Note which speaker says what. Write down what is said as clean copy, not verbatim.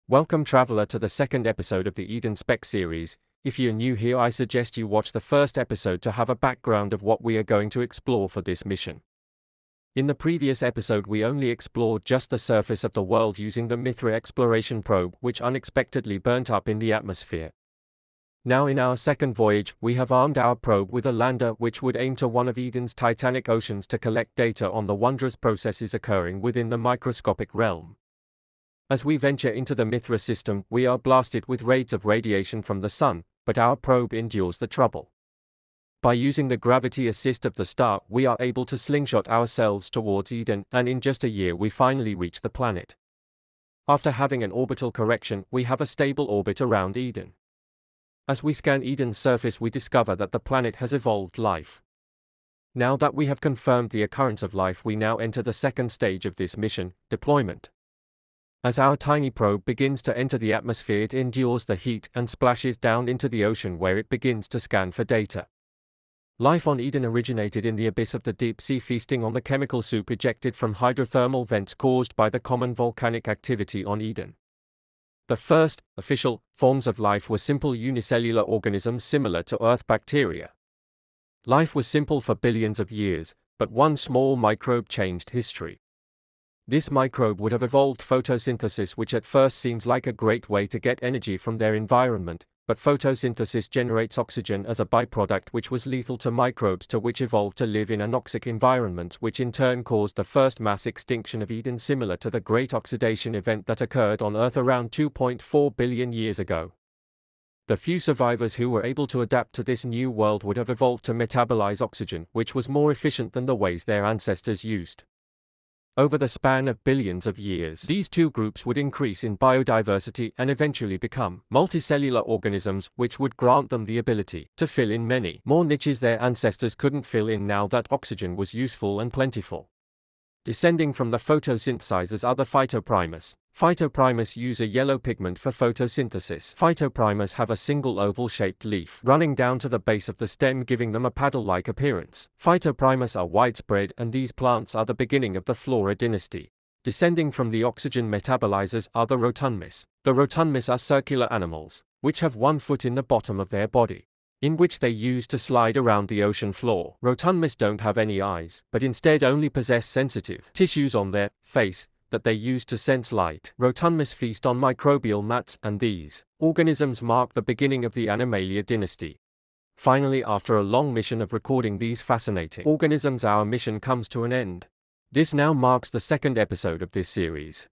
Speaker 1: Welcome traveler to the second episode of the Eden Spec series. If you're new here, I suggest you watch the first episode to have a background of what we are going to explore for this mission. In the previous episode we only explored just the surface of the world using the Mithra exploration probe, which unexpectedly burnt up in the atmosphere. Now in our second voyage, we have armed our probe with a lander which would aim to one of Eden's titanic oceans to collect data on the wondrous processes occurring within the microscopic realm. As we venture into the Mithra system, we are blasted with raids of radiation from the sun, but our probe endures the trouble. By using the gravity assist of the star, we are able to slingshot ourselves towards Eden, and in just a year we finally reach the planet. After having an orbital correction, we have a stable orbit around Eden. As we scan Eden's surface, we discover that the planet has evolved life. Now that we have confirmed the occurrence of life, we now enter the second stage of this mission, deployment. As our tiny probe begins to enter the atmosphere, it endures the heat and splashes down into the ocean, where it begins to scan for data. Life on Eden originated in the abyss of the deep sea, feasting on the chemical soup ejected from hydrothermal vents caused by the common volcanic activity on Eden. The first, official, forms of life were simple unicellular organisms similar to Earth bacteria. Life was simple for billions of years, but one small microbe changed history. This microbe would have evolved photosynthesis, which at first seems like a great way to get energy from their environment, but photosynthesis generates oxygen as a byproduct, which was lethal to microbes, to which evolved to live in anoxic environments, which in turn caused the first mass extinction of Eden, similar to the Great Oxidation event that occurred on Earth around 2.4 billion years ago. The few survivors who were able to adapt to this new world would have evolved to metabolize oxygen, which was more efficient than the ways their ancestors used. Over the span of billions of years, these two groups would increase in biodiversity and eventually become multicellular organisms, which would grant them the ability to fill in many more niches their ancestors couldn't fill in now that oxygen was useful and plentiful. Descending from the photosynthesizers are the phytoprimus. Phytoprimus use a yellow pigment for photosynthesis. Phytoprimus have a single oval-shaped leaf running down to the base of the stem, giving them a paddle-like appearance. Phytoprimus are widespread, and these plants are the beginning of the Flora dynasty. Descending from the oxygen metabolizers are the rotunmis. The rotunmis are circular animals, which have one foot in the bottom of their body, in which they use to slide around the ocean floor. Rotunmis don't have any eyes, but instead only possess sensitive tissues on their face that they use to sense light. Rotunmis feast on microbial mats, and these organisms mark the beginning of the Animalia dynasty. Finally, after a long mission of recording these fascinating organisms, our mission comes to an end. This now marks the second episode of this series.